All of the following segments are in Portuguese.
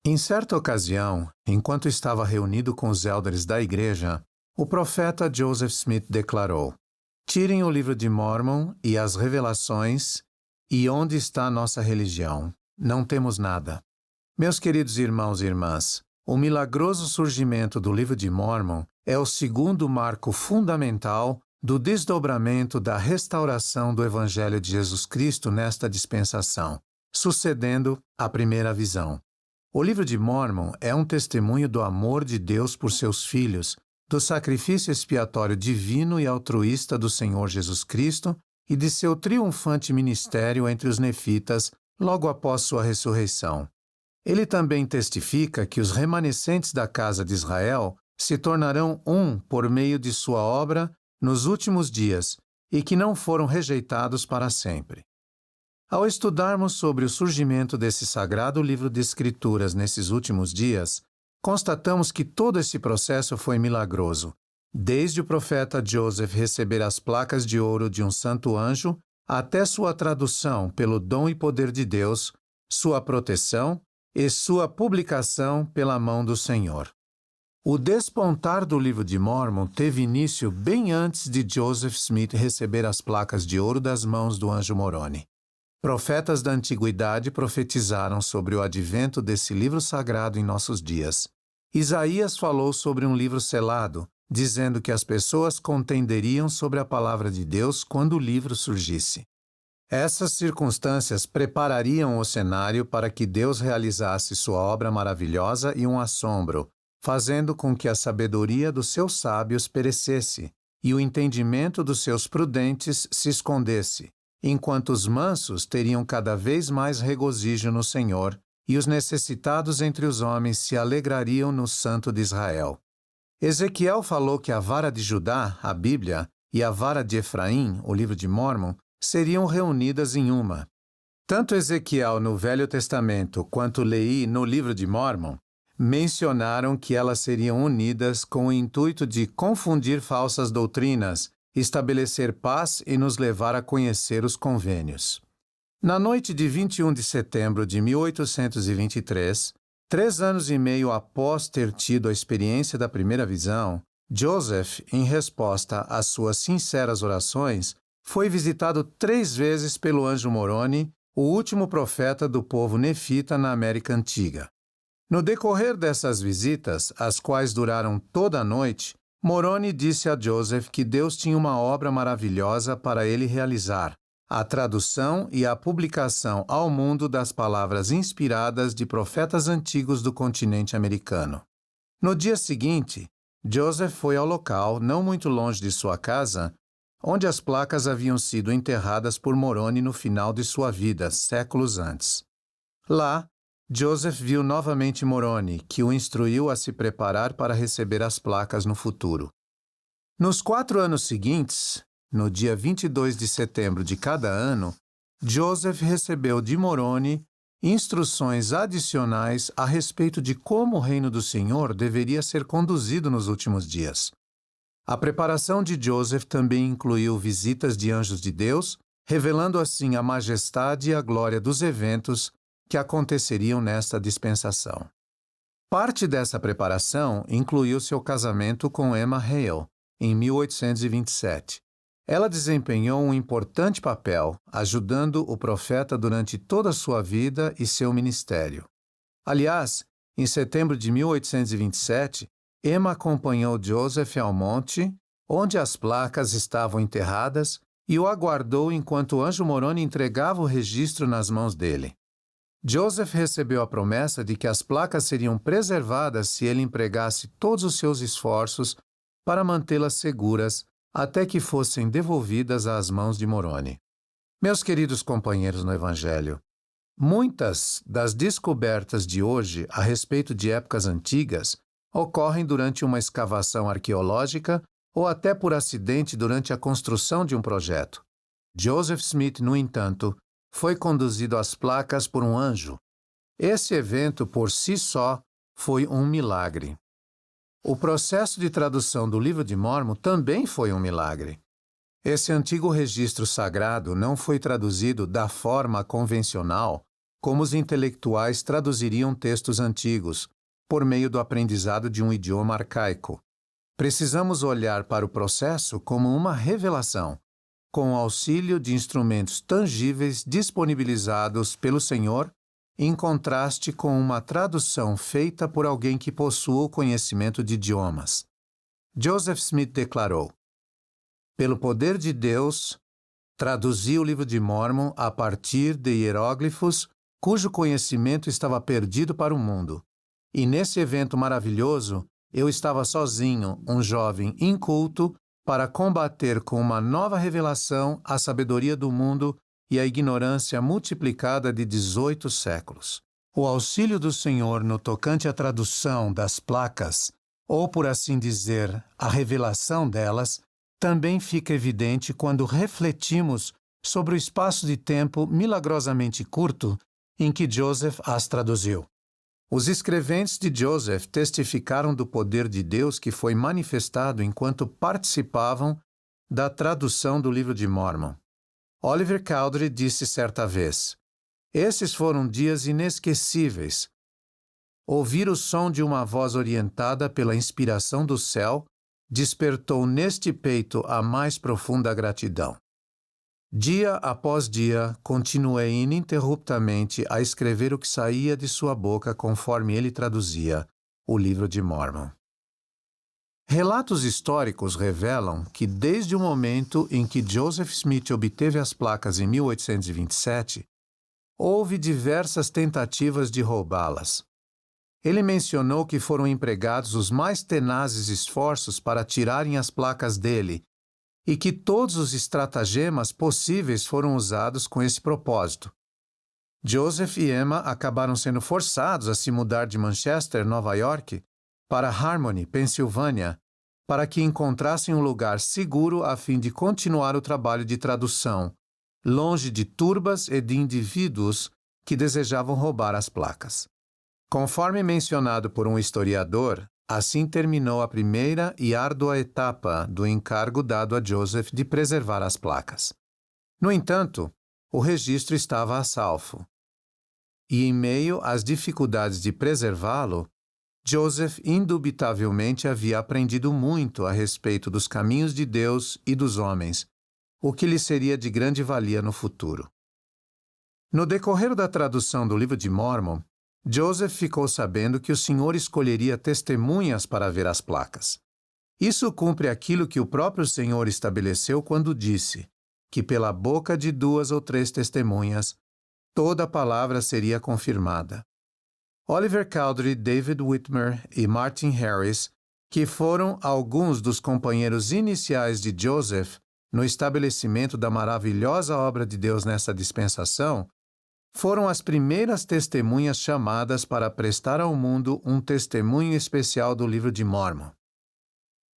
Em certa ocasião, enquanto estava reunido com os elders da igreja, o profeta Joseph Smith declarou: "Tirem o livro de Mórmon e as revelações, e onde está nossa religião? Não temos nada." Meus queridos irmãos e irmãs, o milagroso surgimento do livro de Mórmon é o segundo marco fundamental do desdobramento da restauração do Evangelho de Jesus Cristo nesta dispensação, sucedendo à primeira visão. O livro de Mórmon é um testemunho do amor de Deus por seus filhos, do sacrifício expiatório divino e altruísta do Senhor Jesus Cristo e de seu triunfante ministério entre os nefitas logo após sua ressurreição. Ele também testifica que os remanescentes da casa de Israel se tornarão um por meio de sua obra nos últimos dias e que não foram rejeitados para sempre. Ao estudarmos sobre o surgimento desse sagrado livro de Escrituras nesses últimos dias, constatamos que todo esse processo foi milagroso, desde o profeta Joseph receber as placas de ouro de um santo anjo até sua tradução pelo dom e poder de Deus, sua proteção e sua publicação pela mão do Senhor. O despontar do livro de Mórmon teve início bem antes de Joseph Smith receber as placas de ouro das mãos do anjo Moroni. Profetas da antiguidade profetizaram sobre o advento desse livro sagrado em nossos dias. Isaías falou sobre um livro selado, dizendo que as pessoas contenderiam sobre a palavra de Deus quando o livro surgisse. Essas circunstâncias preparariam o cenário para que Deus realizasse sua obra maravilhosa e um assombro, fazendo com que a sabedoria dos seus sábios perecesse e o entendimento dos seus prudentes se escondesse, enquanto os mansos teriam cada vez mais regozijo no Senhor e os necessitados entre os homens se alegrariam no Santo de Israel. Ezequiel falou que a vara de Judá, a Bíblia, e a vara de Efraim, o livro de Mórmon, seriam reunidas em uma. Tanto Ezequiel no Velho Testamento quanto Leí no livro de Mórmon mencionaram que elas seriam unidas com o intuito de confundir falsas doutrinas, estabelecer paz e nos levar a conhecer os convênios. Na noite de 21 de setembro de 1823, 3 anos e meio após ter tido a experiência da primeira visão, Joseph, em resposta às suas sinceras orações, foi visitado 3 vezes pelo anjo Moroni, o último profeta do povo nefita na América Antiga. No decorrer dessas visitas, as quais duraram toda a noite, Moroni disse a Joseph que Deus tinha uma obra maravilhosa para ele realizar, a tradução e a publicação ao mundo das palavras inspiradas de profetas antigos do continente americano. No dia seguinte, Joseph foi ao local, não muito longe de sua casa, onde as placas haviam sido enterradas por Moroni no final de sua vida, séculos antes. Lá, Joseph viu novamente Moroni, que o instruiu a se preparar para receber as placas no futuro. Nos 4 anos seguintes, no dia 22 de setembro de cada ano, Joseph recebeu de Moroni instruções adicionais a respeito de como o reino do Senhor deveria ser conduzido nos últimos dias. A preparação de Joseph também incluiu visitas de anjos de Deus, revelando assim a majestade e a glória dos eventos que aconteceriam nesta dispensação. Parte dessa preparação incluiu seu casamento com Emma Hale, em 1827. Ela desempenhou um importante papel, ajudando o profeta durante toda a sua vida e seu ministério. Aliás, em setembro de 1827, Emma acompanhou Joseph ao monte, onde as placas estavam enterradas, e o aguardou enquanto o anjo Moroni entregava o registro nas mãos dele. Joseph recebeu a promessa de que as placas seriam preservadas se ele empregasse todos os seus esforços para mantê-las seguras até que fossem devolvidas às mãos de Moroni. Meus queridos companheiros no Evangelho, muitas das descobertas de hoje a respeito de épocas antigas ocorrem durante uma escavação arqueológica ou até por acidente durante a construção de um projeto. Joseph Smith, no entanto, foi conduzido às placas por um anjo. Esse evento, por si só, foi um milagre. O processo de tradução do livro de Mórmon também foi um milagre. Esse antigo registro sagrado não foi traduzido da forma convencional, como os intelectuais traduziriam textos antigos, por meio do aprendizado de um idioma arcaico. Precisamos olhar para o processo como uma revelação, com o auxílio de instrumentos tangíveis disponibilizados pelo Senhor, em contraste com uma tradução feita por alguém que possua o conhecimento de idiomas. Joseph Smith declarou: "Pelo poder de Deus, traduzi o livro de Mórmon a partir de hieróglifos cujo conhecimento estava perdido para o mundo. E nesse evento maravilhoso, eu estava sozinho, um jovem inculto, para combater com uma nova revelação a sabedoria do mundo e a ignorância multiplicada de 18 séculos. O auxílio do Senhor no tocante à tradução das placas, ou por assim dizer, a revelação delas, também fica evidente quando refletimos sobre o espaço de tempo milagrosamente curto em que Joseph as traduziu. Os escreventes de Joseph testificaram do poder de Deus que foi manifestado enquanto participavam da tradução do livro de Mórmon. Oliver Cowdery disse certa vez: "Esses foram dias inesquecíveis. Ouvir o som de uma voz orientada pela inspiração do céu despertou neste peito a mais profunda gratidão. Dia após dia, continuei ininterruptamente a escrever o que saía de sua boca conforme ele traduzia o livro de Mórmon." Relatos históricos revelam que desde o momento em que Joseph Smith obteve as placas em 1827, houve diversas tentativas de roubá-las. Ele mencionou que foram empregados os mais tenazes esforços para tirarem as placas dele, e que todos os estratagemas possíveis foram usados com esse propósito. Joseph e Emma acabaram sendo forçados a se mudar de Manchester, Nova York, para Harmony, Pensilvânia, para que encontrassem um lugar seguro a fim de continuar o trabalho de tradução, longe de turbas e de indivíduos que desejavam roubar as placas. Conforme mencionado por um historiador, assim terminou a primeira e árdua etapa do encargo dado a Joseph de preservar as placas. No entanto, o registro estava a salvo. E em meio às dificuldades de preservá-lo, Joseph indubitavelmente havia aprendido muito a respeito dos caminhos de Deus e dos homens, o que lhe seria de grande valia no futuro. No decorrer da tradução do livro de Mórmon, Joseph ficou sabendo que o Senhor escolheria testemunhas para ver as placas. Isso cumpre aquilo que o próprio Senhor estabeleceu quando disse que pela boca de 2 ou 3 testemunhas, toda a palavra seria confirmada. Oliver Cowdery, David Whitmer e Martin Harris, que foram alguns dos companheiros iniciais de Joseph no estabelecimento da maravilhosa obra de Deus nessa dispensação, foram as primeiras testemunhas chamadas para prestar ao mundo um testemunho especial do livro de Mórmon.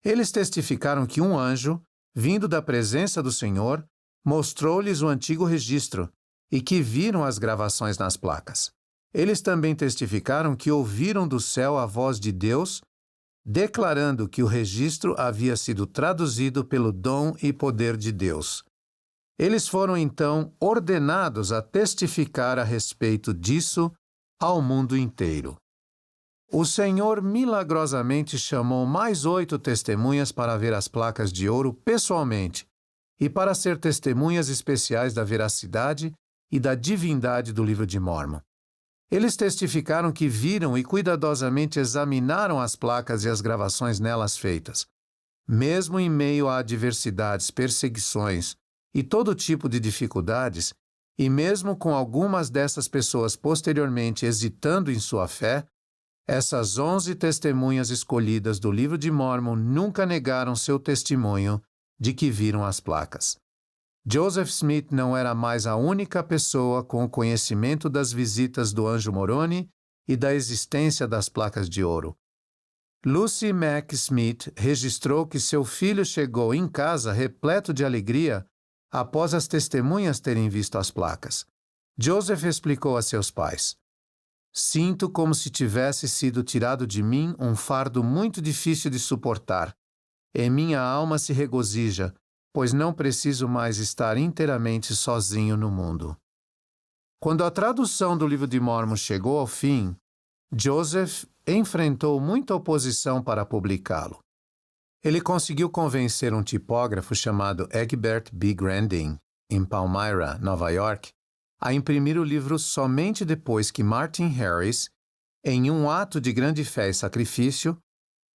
Eles testificaram que um anjo, vindo da presença do Senhor, mostrou-lhes o antigo registro e que viram as gravações nas placas. Eles também testificaram que ouviram do céu a voz de Deus, declarando que o registro havia sido traduzido pelo dom e poder de Deus. Eles foram, então, ordenados a testificar a respeito disso ao mundo inteiro. O Senhor milagrosamente chamou mais 8 testemunhas para ver as placas de ouro pessoalmente e para ser testemunhas especiais da veracidade e da divindade do livro de Mórmon. Eles testificaram que viram e cuidadosamente examinaram as placas e as gravações nelas feitas. Mesmo em meio a adversidades, perseguições e todo tipo de dificuldades, e mesmo com algumas dessas pessoas posteriormente hesitando em sua fé, essas 11 testemunhas escolhidas do livro de Mórmon nunca negaram seu testemunho de que viram as placas. Joseph Smith não era mais a única pessoa com o conhecimento das visitas do anjo Moroni e da existência das placas de ouro. Lucy Mack Smith registrou que seu filho chegou em casa repleto de alegria após as testemunhas terem visto as placas. Joseph explicou a seus pais: "Sinto como se tivesse sido tirado de mim um fardo muito difícil de suportar, e minha alma se regozija, pois não preciso mais estar inteiramente sozinho no mundo." Quando a tradução do Livro de Mórmon chegou ao fim, Joseph enfrentou muita oposição para publicá-lo. Ele conseguiu convencer um tipógrafo chamado Egbert B. Grandin, em Palmyra, Nova York, a imprimir o livro somente depois que Martin Harris, em um ato de grande fé e sacrifício,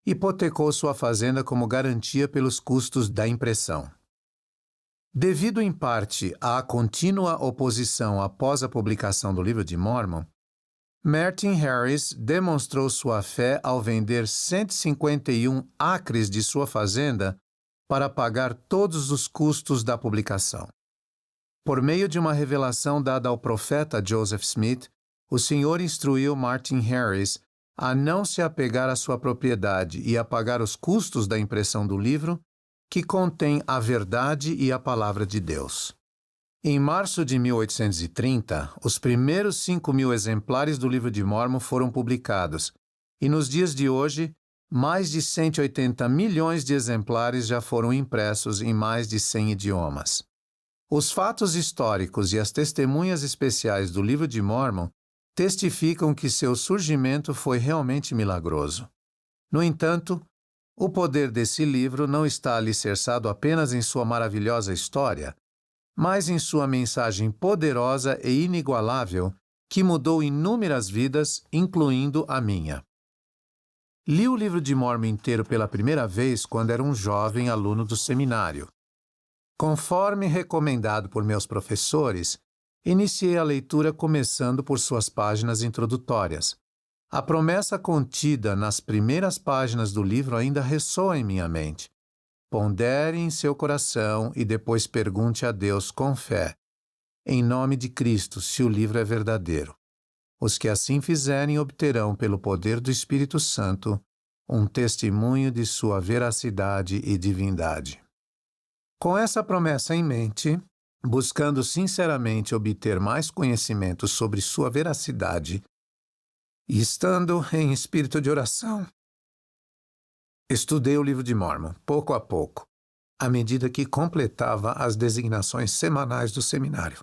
hipotecou sua fazenda como garantia pelos custos da impressão. Devido em parte à contínua oposição após a publicação do Livro de Mórmon, Martin Harris demonstrou sua fé ao vender 151 acres de sua fazenda para pagar todos os custos da publicação. Por meio de uma revelação dada ao profeta Joseph Smith, o Senhor instruiu Martin Harris a não se apegar à sua propriedade e a pagar os custos da impressão do livro, que contém a verdade e a palavra de Deus. Em março de 1830, os primeiros 5.000 exemplares do Livro de Mórmon foram publicados, e nos dias de hoje, mais de 180 milhões de exemplares já foram impressos em mais de 100 idiomas. Os fatos históricos e as testemunhas especiais do Livro de Mórmon testificam que seu surgimento foi realmente milagroso. No entanto, o poder desse livro não está alicerçado apenas em sua maravilhosa história, mas em sua mensagem poderosa e inigualável que mudou inúmeras vidas, incluindo a minha. Li o Livro de Mórmon inteiro pela primeira vez quando era um jovem aluno do seminário. Conforme recomendado por meus professores, iniciei a leitura começando por suas páginas introdutórias. A promessa contida nas primeiras páginas do livro ainda ressoa em minha mente. Pondere em seu coração e depois pergunte a Deus com fé, em nome de Cristo, se o livro é verdadeiro. Os que assim fizerem obterão, pelo poder do Espírito Santo, um testemunho de sua veracidade e divindade. Com essa promessa em mente, buscando sinceramente obter mais conhecimento sobre sua veracidade, e estando em espírito de oração, estudei o Livro de Mórmon, pouco a pouco, à medida que completava as designações semanais do seminário.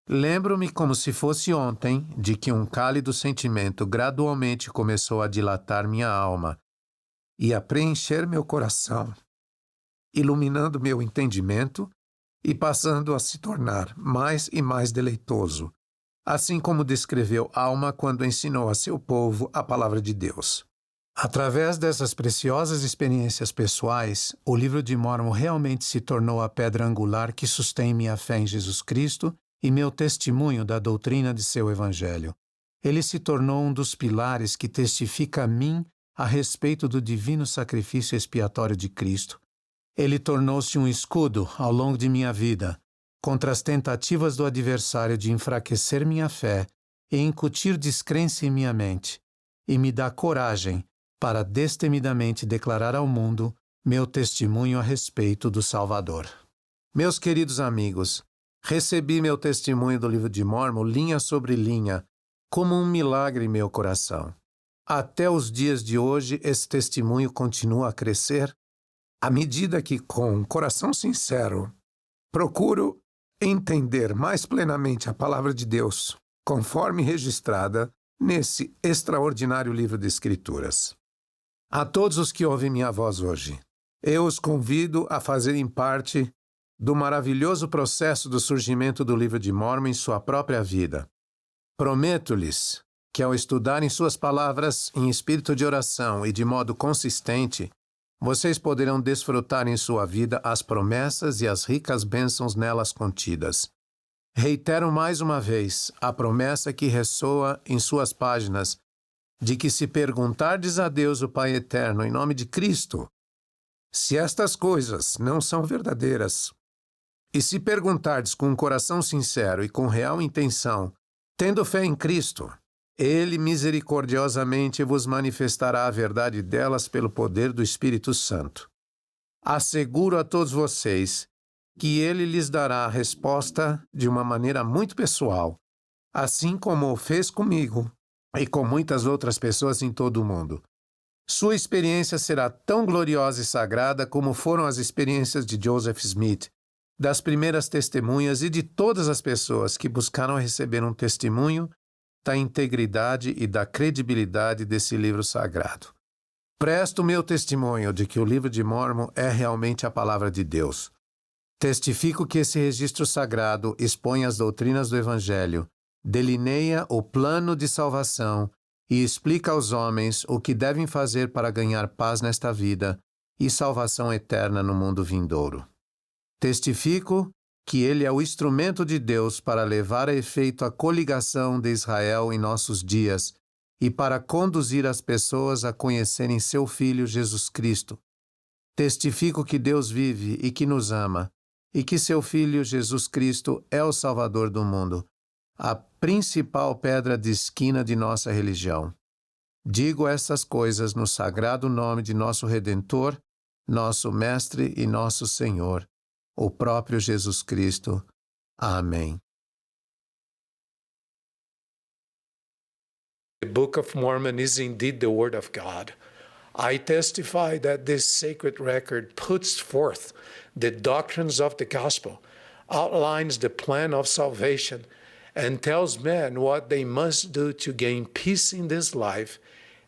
Lembro-me como se fosse ontem de que um cálido sentimento gradualmente começou a dilatar minha alma e a preencher meu coração, iluminando meu entendimento e passando a se tornar mais e mais deleitoso, assim como descreveu Alma quando ensinou a seu povo a palavra de Deus. Através dessas preciosas experiências pessoais, o Livro de Mórmon realmente se tornou a pedra angular que sustém minha fé em Jesus Cristo e meu testemunho da doutrina de seu Evangelho. Ele se tornou um dos pilares que testifica a mim a respeito do divino sacrifício expiatório de Cristo. Ele tornou-se um escudo ao longo de minha vida contra as tentativas do adversário de enfraquecer minha fé e incutir descrença em minha mente, e me dá coragem para destemidamente declarar ao mundo meu testemunho a respeito do Salvador. Meus queridos amigos, recebi meu testemunho do Livro de Mórmon linha sobre linha, como um milagre em meu coração. Até os dias de hoje, esse testemunho continua a crescer, à medida que, com um coração sincero, procuro entender mais plenamente a palavra de Deus, conforme registrada nesse extraordinário livro de Escrituras. A todos os que ouvem minha voz hoje, eu os convido a fazerem parte do maravilhoso processo do surgimento do Livro de Mórmon em sua própria vida. Prometo-lhes que, ao estudarem suas palavras em espírito de oração e de modo consistente, vocês poderão desfrutar em sua vida as promessas e as ricas bênçãos nelas contidas. Reitero mais uma vez a promessa que ressoa em suas páginas de que, se perguntardes a Deus, o Pai Eterno, em nome de Cristo, se estas coisas não são verdadeiras, e se perguntardes com um coração sincero e com real intenção, tendo fé em Cristo, Ele misericordiosamente vos manifestará a verdade delas pelo poder do Espírito Santo. Asseguro a todos vocês que Ele lhes dará a resposta de uma maneira muito pessoal, assim como o fez comigo e com muitas outras pessoas em todo o mundo. Sua experiência será tão gloriosa e sagrada como foram as experiências de Joseph Smith, das primeiras testemunhas e de todas as pessoas que buscaram receber um testemunho da integridade e da credibilidade desse livro sagrado. Presto meu testemunho de que o livro de Mórmon é realmente a palavra de Deus. Testifico que esse registro sagrado expõe as doutrinas do Evangelho, delineia o plano de salvação e explica aos homens o que devem fazer para ganhar paz nesta vida e salvação eterna no mundo vindouro. Testifico que ele é o instrumento de Deus para levar a efeito a coligação de Israel em nossos dias e para conduzir as pessoas a conhecerem seu Filho Jesus Cristo. Testifico que Deus vive e que nos ama, e que seu Filho Jesus Cristo é o Salvador do mundo, a principal pedra de esquina de nossa religião. Digo essas coisas no sagrado nome de nosso Redentor, nosso Mestre e nosso Senhor, o próprio Jesus Cristo. Amém. The Book of Mormon is indeed the Word of God. I testify that this sacred record puts forth the doctrines of the gospel, outlines the plan of salvation, and tells men what they must do to gain peace in this life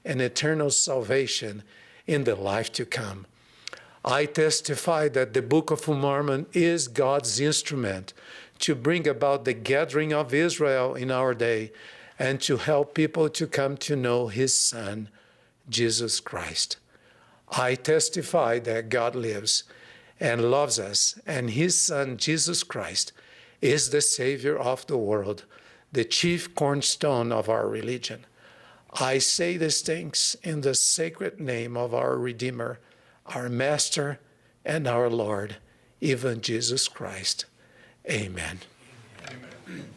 and eternal salvation in the life to come. I testify that the Book of Mormon is God's instrument to bring about the gathering of Israel in our day and to help people to come to know His Son, Jesus Christ. I testify that God lives and loves us, and His Son, Jesus Christ, is the Savior of the world, the chief cornerstone of our religion. I say these things in the sacred name of our Redeemer, our Master, and our Lord, even Jesus Christ. Amen. Amen.